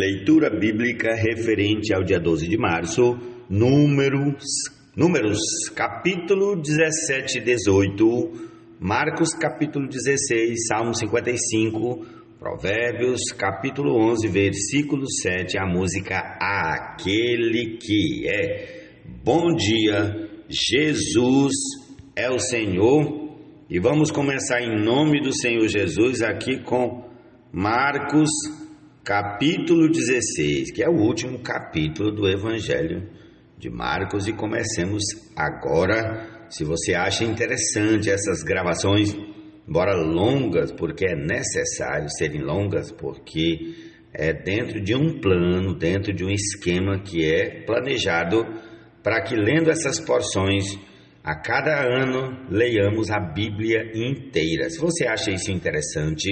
Leitura bíblica referente ao dia 12 de março, Números capítulo 17 e 18, Marcos capítulo 16, Salmo 55, Provérbios capítulo 11, versículo 7, a música Aquele que é. Bom dia, Jesus é o Senhor, e vamos começar em nome do Senhor Jesus aqui com Marcos capítulo 16, que é o último capítulo do Evangelho de Marcos, e comecemos agora. Se você acha interessante essas gravações, embora longas, porque é necessário serem longas, porque é dentro de um plano, dentro de um esquema que é planejado para que, lendo essas porções, a cada ano leiamos a Bíblia inteira. Se você acha isso interessante,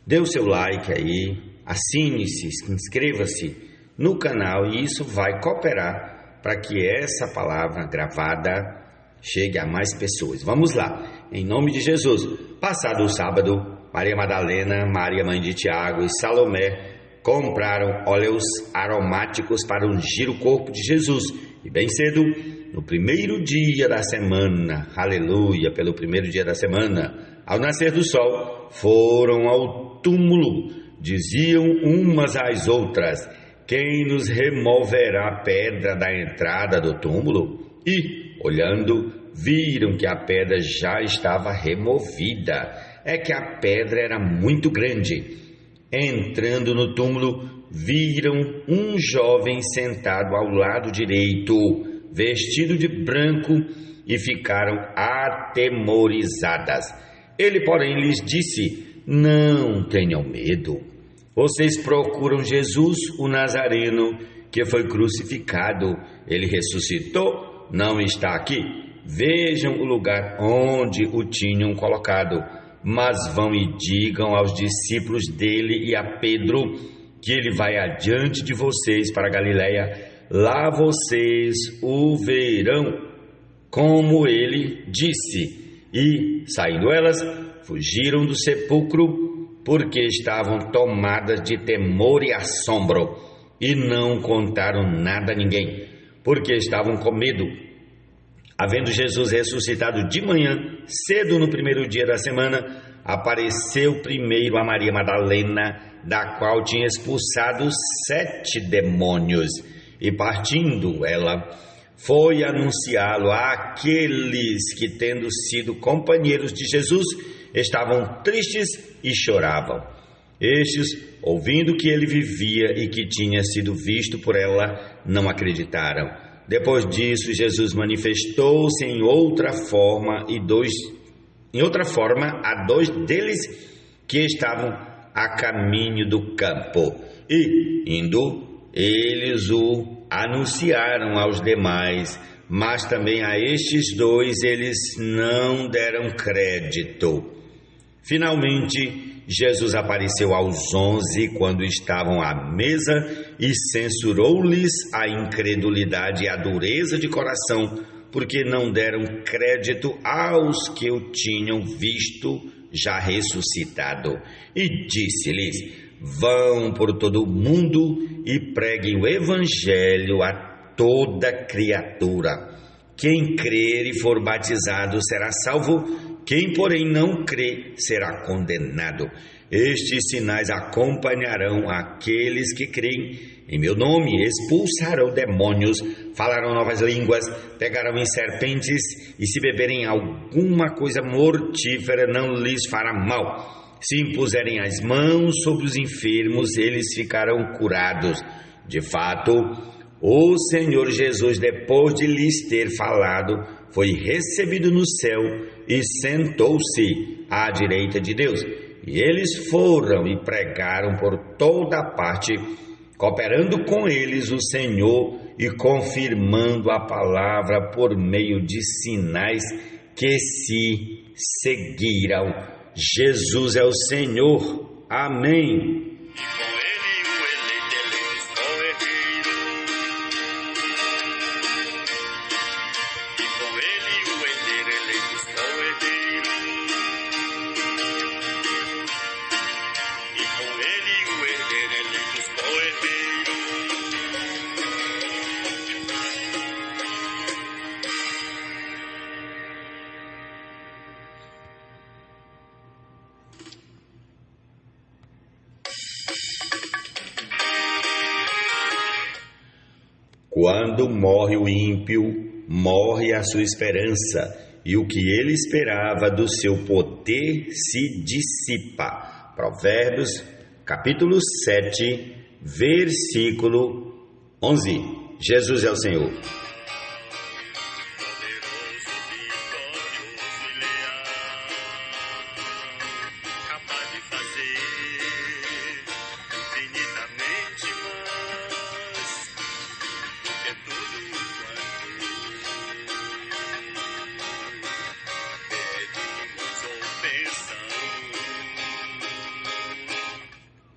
dê o seu like aí, assine-se, inscreva-se no canal, e isso vai cooperar para que essa palavra gravada chegue a mais pessoas. Vamos lá, em nome de Jesus. Passado o sábado, Maria Madalena, Maria mãe de Tiago e Salomé compraram óleos aromáticos para ungir o corpo de Jesus. E bem cedo, no primeiro dia da semana, aleluia, pelo primeiro dia da semana, ao nascer do sol, foram ao túmulo. Diziam umas às outras: quem nos removerá a pedra da entrada do túmulo? E, olhando, viram que a pedra já estava removida. É que a pedra era muito grande. Entrando no túmulo, viram um jovem sentado ao lado direito, vestido de branco, e ficaram atemorizadas. Ele, porém, lhes disse: não tenham medo. Vocês procuram Jesus, o Nazareno, que foi crucificado. Ele ressuscitou, não está aqui. Vejam o lugar onde o tinham colocado. Mas vão e digam aos discípulos dele e a Pedro que ele vai adiante de vocês para a Galileia. Lá vocês o verão, como ele disse. E, saindo elas, fugiram do sepulcro, porque estavam tomadas de temor e assombro, e não contaram nada a ninguém, porque estavam com medo. Havendo Jesus ressuscitado de manhã, cedo no primeiro dia da semana, apareceu primeiro a Maria Madalena, da qual tinha expulsado 7 demônios, e partindo ela, foi anunciá-lo àqueles que, tendo sido companheiros de Jesus, estavam tristes e choravam. Estes, ouvindo que ele vivia e que tinha sido visto por ela, não acreditaram. Depois disso, Jesus manifestou-se em outra forma a 2 deles que estavam a caminho do campo. E, indo, eles o anunciaram aos demais, mas também a estes 2 eles não deram crédito. Finalmente, Jesus apareceu aos 11 quando estavam à mesa e censurou-lhes a incredulidade e a dureza de coração, porque não deram crédito aos que o tinham visto já ressuscitado. E disse-lhes: vão por todo o mundo e preguem o evangelho a toda criatura. Quem crer e for batizado será salvo, quem, porém, não crê será condenado. Estes sinais acompanharão aqueles que creem. Em meu nome expulsarão demônios, falarão novas línguas, pegarão em serpentes, e se beberem alguma coisa mortífera não lhes fará mal. Se impuserem as mãos sobre os enfermos, eles ficarão curados. De fato, o Senhor Jesus, depois de lhes ter falado, foi recebido no céu e sentou-se à direita de Deus. E eles foram e pregaram por toda a parte, cooperando com eles o Senhor e confirmando a palavra por meio de sinais que se seguiram. Jesus é o Senhor. Amém. Com ele o herdeiro eleito, Quando morre o ímpio, morre a sua esperança, e o que ele esperava do seu poder se dissipa. Provérbios, capítulo 7, versículo 11. Jesus é o Senhor.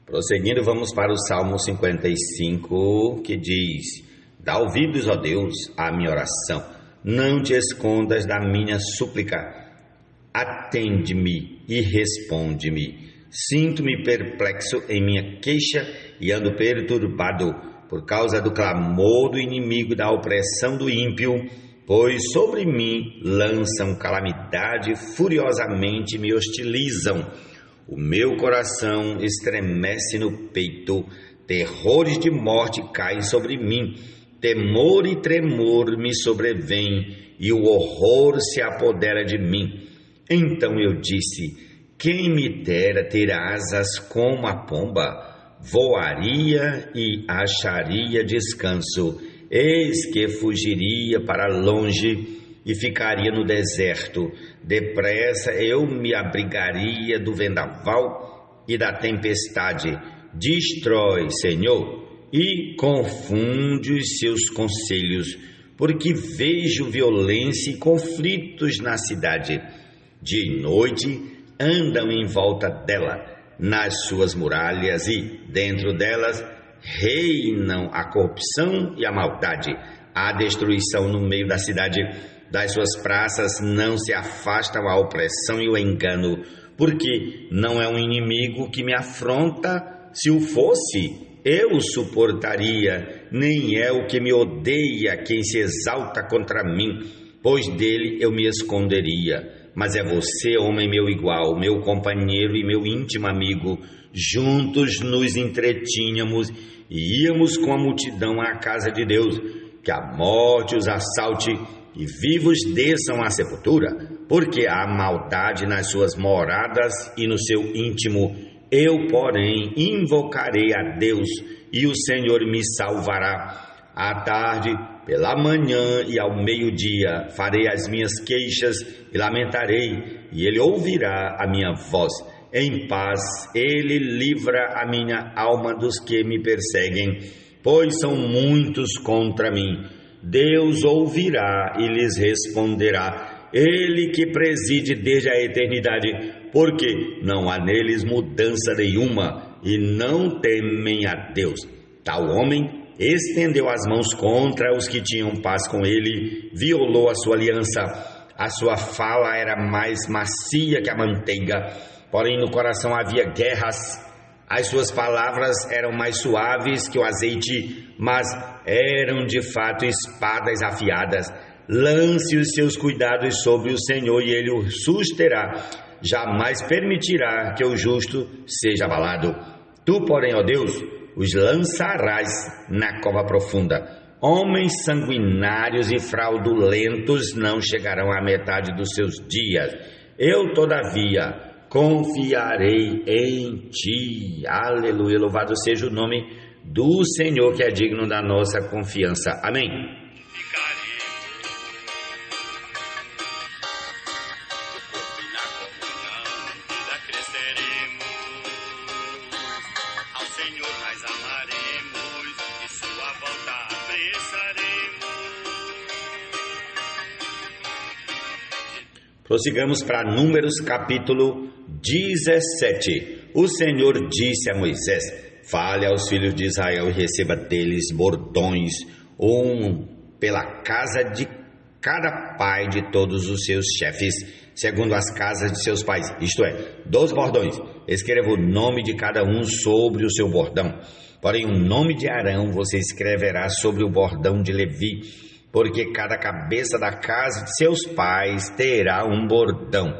Prosseguindo, vamos para o Salmo 55, que diz: Dá ouvidos, ó Deus, à minha oração, não te escondas da minha súplica, atende-me e responde-me. Sinto-me perplexo em minha queixa e ando perturbado por causa do clamor do inimigo, da opressão do ímpio, pois sobre mim lançam calamidade, furiosamente me hostilizam. O meu coração estremece no peito, terrores de morte caem sobre mim, temor e tremor me sobrevêm, e o horror se apodera de mim. Então eu disse: quem me dera ter asas como a pomba, voaria e acharia descanso, eis que fugiria para longe e ficaria no deserto. Depressa eu me abrigaria do vendaval e da tempestade. Destrói, Senhor, e confunde os seus conselhos, porque vejo violência e conflitos na cidade. Dia e noite andam em volta dela, nas suas muralhas, e dentro delas reinam a corrupção e a maldade, a destruição no meio da cidade. Das suas praças não se afastam a opressão e o engano, porque não é um inimigo que me afronta. Se o fosse, eu o suportaria. Nem é o que me odeia quem se exalta contra mim, pois dele eu me esconderia. Mas é você, homem meu igual, meu companheiro e meu íntimo amigo. Juntos nos entretínhamos e íamos com a multidão à casa de Deus. Que a morte os assalte e vivos desçam à sepultura, porque há maldade nas suas moradas e no seu íntimo. Eu, porém, invocarei a Deus, e o Senhor me salvará. À tarde, pela manhã e ao meio-dia, farei as minhas queixas e lamentarei, e ele ouvirá a minha voz. Em paz, ele livra a minha alma dos que me perseguem, pois são muitos contra mim. Deus ouvirá e lhes responderá, ele que preside desde a eternidade, porque não há neles mudança nenhuma e não temem a Deus. Tal homem estendeu as mãos contra os que tinham paz com ele, violou a sua aliança. A sua fala era mais macia que a manteiga, porém no coração havia guerras. As suas palavras eram mais suaves que o azeite, mas eram de fato espadas afiadas. Lance os seus cuidados sobre o Senhor e ele o susterá. Jamais permitirá que o justo seja abalado. Tu, porém, ó Deus, os lançarás na cova profunda. Homens sanguinários e fraudulentos não chegarão à metade dos seus dias. Eu, todavia, confiarei em ti. Aleluia, louvado seja o nome do Senhor, que é digno da nossa confiança. Amém. Ao Senhor nós amaremos e sua volta apressaremos. Prossigamos para Números capítulo 17. O Senhor disse a Moisés: fale aos filhos de Israel e receba deles bordões, um pela casa de cada pai de todos os seus chefes, segundo as casas de seus pais, isto é, 12 bordões. Escreva o nome de cada um sobre o seu bordão. Porém, o nome de Arão você escreverá sobre o bordão de Levi, porque cada cabeça da casa de seus pais terá um bordão.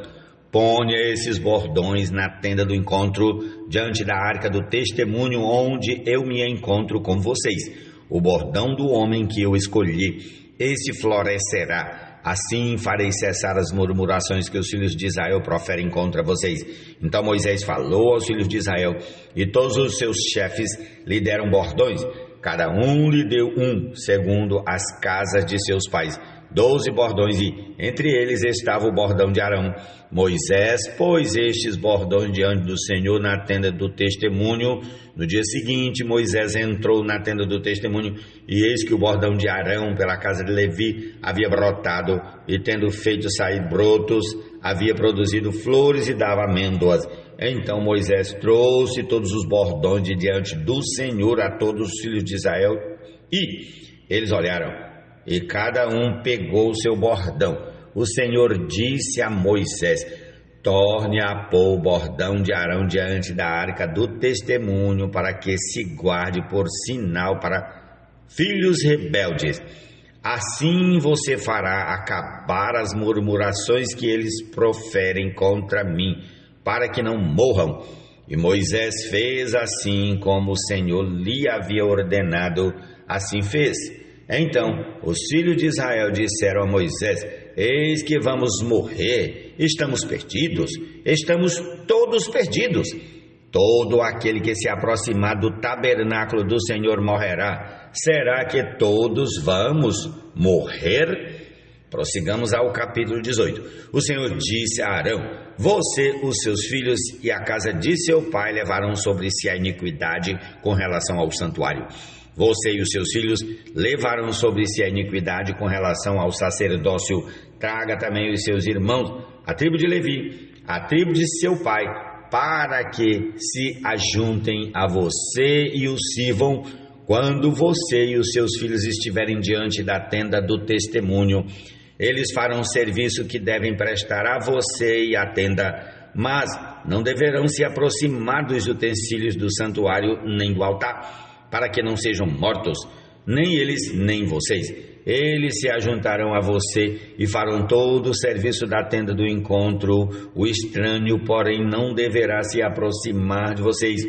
Ponha esses bordões na tenda do encontro, diante da arca do testemunho, onde eu me encontro com vocês. o bordão do homem que eu escolhi, esse florescerá. Assim farei cessar as murmurações que os filhos de Israel proferem contra vocês. Então Moisés falou aos filhos de Israel, e todos os seus chefes lhe deram bordões. Cada um lhe deu um, segundo as casas de seus pais, 12 bordões, e entre eles estava o bordão de Arão. Moisés pôs estes bordões diante do Senhor na tenda do testemunho. No dia seguinte, Moisés entrou na tenda do testemunho, e eis que o bordão de Arão pela casa de Levi havia brotado, e tendo feito sair brotos, havia produzido flores e dava amêndoas. Então Moisés trouxe todos os bordões de diante do Senhor a todos os filhos de Israel, e eles olharam, e cada um pegou o seu bordão. O Senhor disse a Moisés: torne a pôr o bordão de Arão diante da arca do testemunho, para que se guarde por sinal para filhos rebeldes. Assim você fará acabar as murmurações que eles proferem contra mim, para que não morram. E Moisés fez assim como o Senhor lhe havia ordenado, assim fez. Então os filhos de Israel disseram a Moisés: eis que vamos morrer, estamos perdidos, estamos todos perdidos. Todo aquele que se aproximar do tabernáculo do Senhor morrerá. Será que todos vamos morrer? Prossigamos ao capítulo 18. O Senhor disse a Arão: você, os seus filhos e a casa de seu pai levarão sobre si a iniquidade com relação ao santuário. Você e os seus filhos levarão sobre si a iniquidade com relação ao sacerdócio. Traga também os seus irmãos, a tribo de Levi, a tribo de seu pai, para que se ajuntem a você e o sirvam quando você e os seus filhos estiverem diante da tenda do testemunho. Eles farão o serviço que devem prestar a você e à tenda, mas não deverão se aproximar dos utensílios do santuário nem do altar, para que não sejam mortos, nem eles nem vocês. Eles se ajuntarão a você e farão todo o serviço da tenda do encontro. O estranho, porém, não deverá se aproximar de vocês.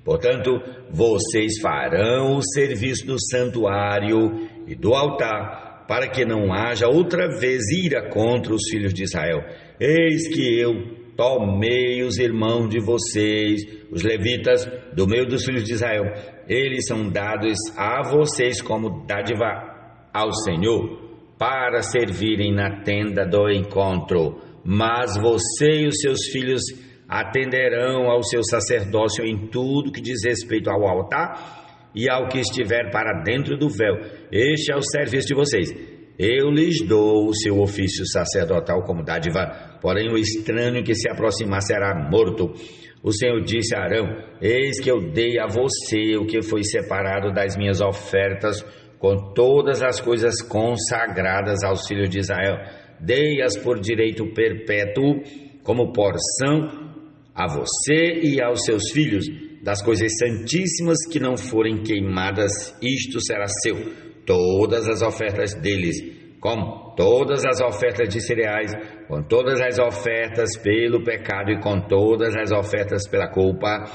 Portanto, vocês farão o serviço do santuário e do altar, para que não haja outra vez ira contra os filhos de Israel. Eis que eu tomei os irmãos de vocês, os levitas, do meio dos filhos de Israel. Eles são dados a vocês como dádiva ao Senhor, para servirem na tenda do encontro. Mas você e os seus filhos atenderão ao seu sacerdócio em tudo que diz respeito ao altar e ao que estiver para dentro do véu. Este é o serviço de vocês. Eu lhes dou o seu ofício sacerdotal como dádiva, porém o estranho que se aproximar será morto. O Senhor disse a Arão: eis que eu dei a você o que foi separado das minhas ofertas, com todas as coisas consagradas aos filhos de Israel. Dei-as por direito perpétuo, como porção a você e aos seus filhos. Das coisas santíssimas que não forem queimadas, isto será seu. Todas as ofertas deles, como todas as ofertas de cereais, com todas as ofertas pelo pecado e com todas as ofertas pela culpa,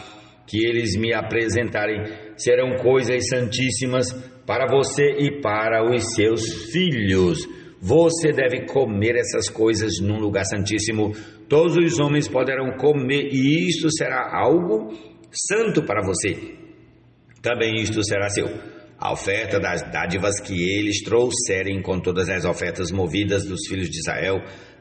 que eles me apresentarem, serão coisas santíssimas para você e para os seus filhos. Você deve comer essas coisas num lugar santíssimo. Todos os homens poderão comer, e isto será algo santo para você. Também isto será seu. A oferta das dádivas que eles trouxerem, com todas as ofertas movidas dos filhos de Israel,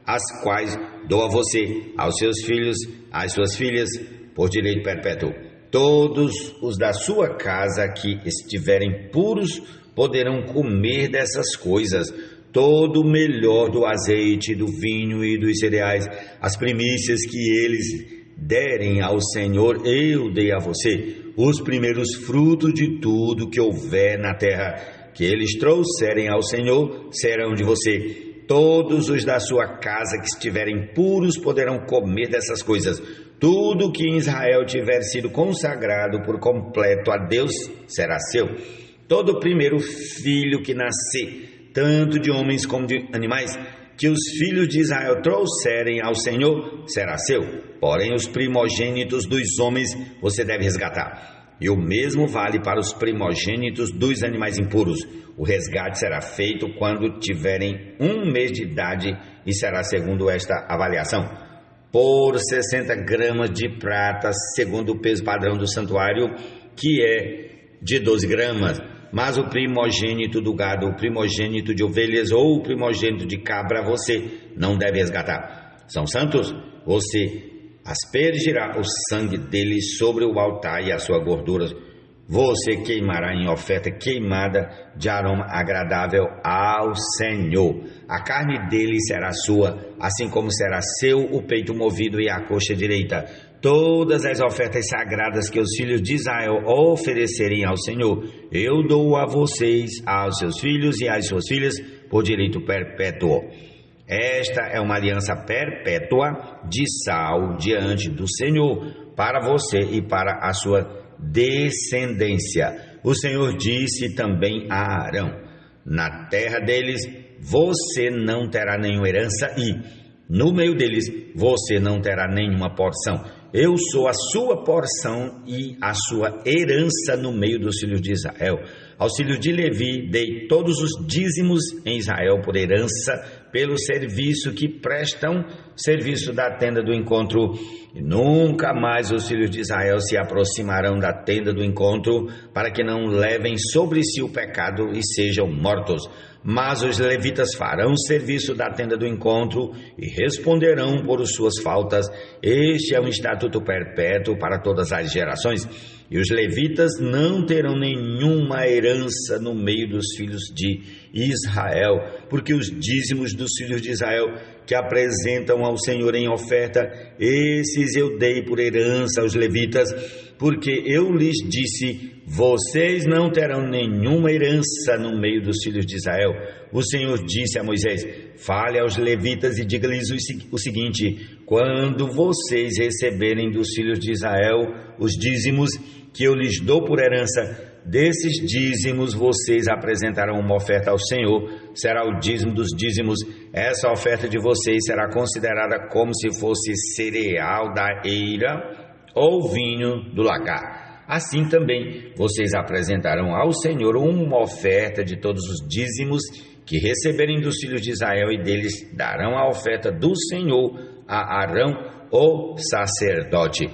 as quais dou a você, aos seus filhos, às suas filhas, por direito perpétuo. Todos os da sua casa que estiverem puros poderão comer dessas coisas. Todo o melhor do azeite, do vinho e dos cereais, as primícias que eles derem ao Senhor, eu dei a você. Os primeiros frutos de tudo que houver na terra, que eles trouxerem ao Senhor, serão de você. Todos os da sua casa que estiverem puros poderão comer dessas coisas. Tudo que em Israel tiver sido consagrado por completo a Deus será seu. Todo primeiro filho que nascer, tanto de homens como de animais, que os filhos de Israel trouxerem ao Senhor, será seu. Porém, os primogênitos dos homens você deve resgatar. E o mesmo vale para os primogênitos dos animais impuros. O resgate será feito quando tiverem 1 mês de idade e será segundo esta avaliação. Por 60 gramas de prata, segundo o peso padrão do santuário, que é de 12 gramas. Mas o primogênito do gado, o primogênito de ovelhas ou o primogênito de cabra, você não deve resgatar. São santos, você aspergirá o sangue deles sobre o altar e a sua gordura você queimará em oferta queimada de aroma agradável ao Senhor. A carne dele será sua, assim como será seu o peito movido e a coxa direita. Todas as ofertas sagradas que os filhos de Israel oferecerem ao Senhor, eu dou a vocês, aos seus filhos e às suas filhas, por direito perpétuo. Esta é uma aliança perpétua de sal diante do Senhor, para você e para a sua descendência. O Senhor disse também a Arão: na terra deles você não terá nenhuma herança e no meio deles você não terá nenhuma porção. Eu sou a sua porção e a sua herança no meio dos filhos de Israel. Aos filhos de Levi dei todos os dízimos em Israel por herança, pelo serviço que prestam, serviço da tenda do encontro. E nunca mais os filhos de Israel se aproximarão da tenda do encontro, para que não levem sobre si o pecado e sejam mortos. Mas os levitas farão serviço da tenda do encontro e responderão por suas faltas. Este é um estatuto perpétuo para todas as gerações. E os levitas não terão nenhuma herança no meio dos filhos de Israel, porque os dízimos dos filhos de Israel que apresentam ao Senhor em oferta, esses eu dei por herança aos levitas, porque eu lhes disse: vocês não terão nenhuma herança no meio dos filhos de Israel. O Senhor disse a Moisés: fale aos levitas e diga-lhes o seguinte: quando vocês receberem dos filhos de Israel os dízimos que eu lhes dou por herança, desses dízimos vocês apresentarão uma oferta ao Senhor, será o dízimo dos dízimos. Essa oferta de vocês será considerada como se fosse cereal da eira ou vinho do lagar. Assim também vocês apresentarão ao Senhor uma oferta de todos os dízimos que receberem dos filhos de Israel, e deles darão a oferta do Senhor a Arão, o sacerdote.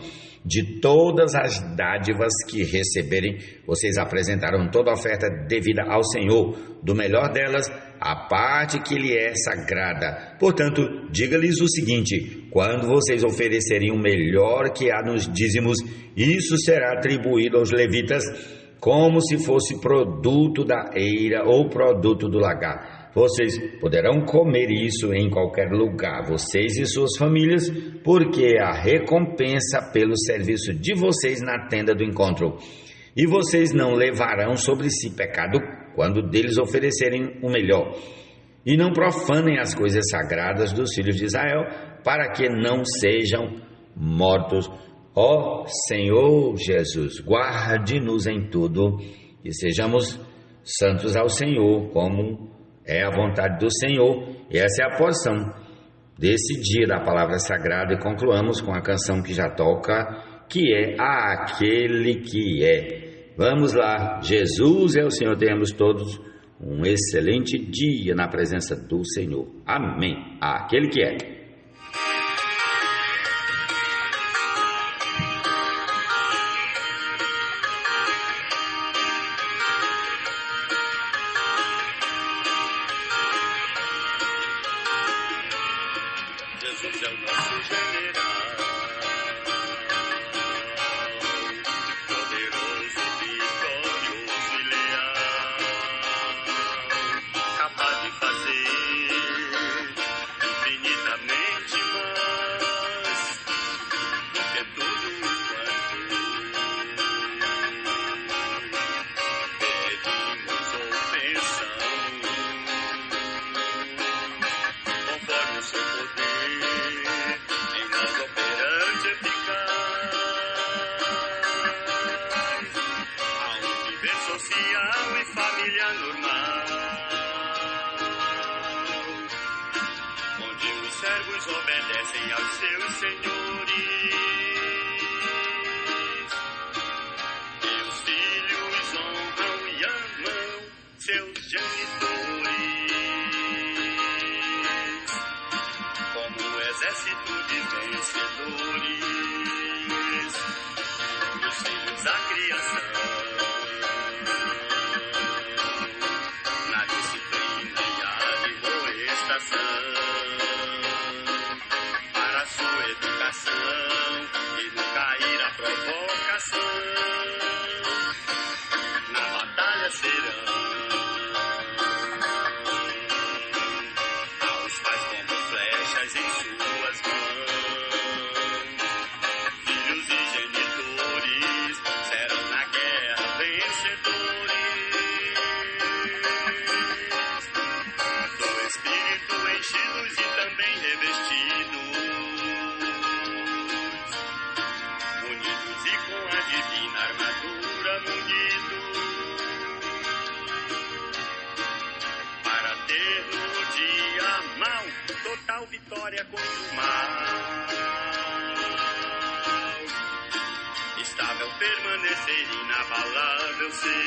De todas as dádivas que receberem, vocês apresentarão toda a oferta devida ao Senhor, do melhor delas, a parte que lhe é sagrada. Portanto, diga-lhes o seguinte: quando vocês oferecerem o melhor que há nos dízimos, isso será atribuído aos levitas, como se fosse produto da eira ou produto do lagar. Vocês poderão comer isso em qualquer lugar, vocês e suas famílias, porque é a recompensa pelo serviço de vocês na tenda do encontro. E vocês não levarão sobre si pecado quando deles oferecerem o melhor. E não profanem as coisas sagradas dos filhos de Israel, para que não sejam mortos. Ó Senhor Jesus, guarde-nos em tudo e sejamos santos ao Senhor, como é a vontade do Senhor. E essa é a porção desse dia da palavra sagrada. E concluamos com a canção que já toca, que é Aquele que é. Vamos lá. Jesus é o Senhor. Tenhamos todos um excelente dia na presença do Senhor. Amém. Aquele que é. Jesus é o nosso general, poderoso, vitorioso e leal, capaz de fazer infinitamente mais do que tudo quanto pedimos ou pensamos, conforme o seu poder. Social e família normal, onde os servos obedecem aos seus senhores, e prevalecerão. Aos pais como flechas em suas mãos, filhos e genitores serão na guerra vencedores. Do Espírito enchidos e também revestidos, unidos e com a divina armadura munidos, para ter no dia mau total vitória contra o mal. Estável permanecer, inabalável ser.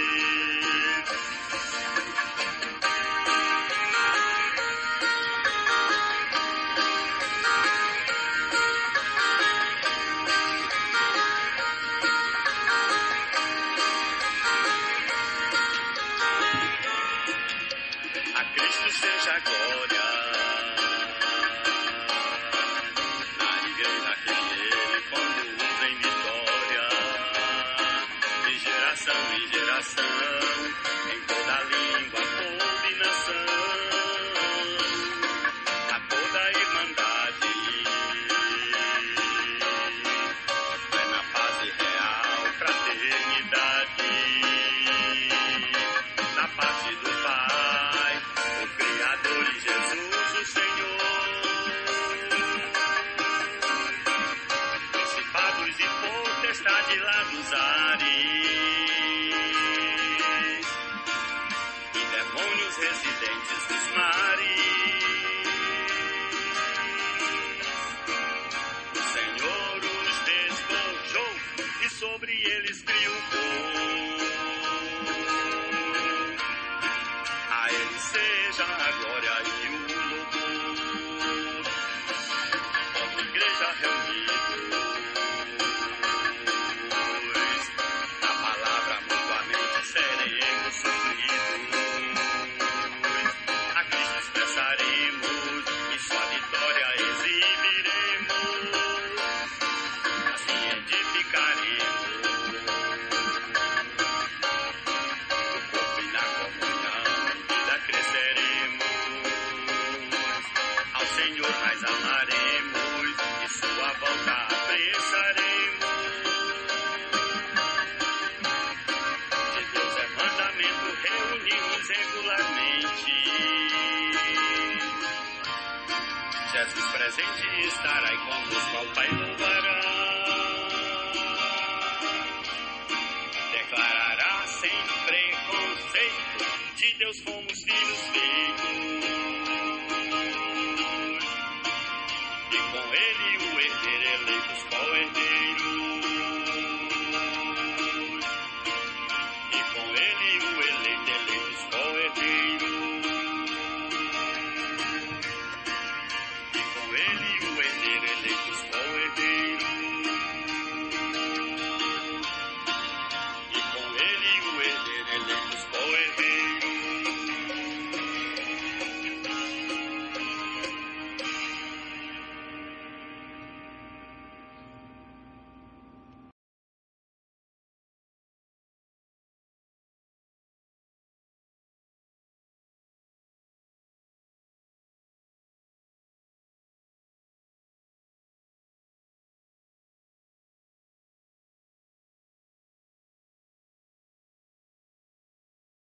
A Cristo seja a glória na igreja que Ele conduz em vitória, de geração em geração, em toda língua, povo e nação, a toda a irmandade, plena paz e real fraternidade, da parte do Pai, o Criador e Jesus o Senhor. Principados e potestade lá dos ares, e demônios residentes dos mares, o Senhor os despojou e sobre eles triunfou. A Ele seja a glória e o louvor, como igreja reunidos, na palavra mutuamente seremos supridos. A Cristo expressaremos e sua vitória exibiremos, assim edificaremos no corpo e na comunhão, em vida cresceremos. Ao Senhor nós amaremos e sua volta apressaremos. De Deus é mandamento reunirmos regularmente. Jesus presente estará e conosco ao Pai louvará. Declarará sem preconceito, de Deus fomos filhos feitos, e com Ele o herdeiro eleitos co-herdeiros, e com Ele o eleito eleitos co-herdeiros, e com Ele o herdeiro eleitos co-herdeiros, e com Ele o herdeiro eleitos co-herdeiros.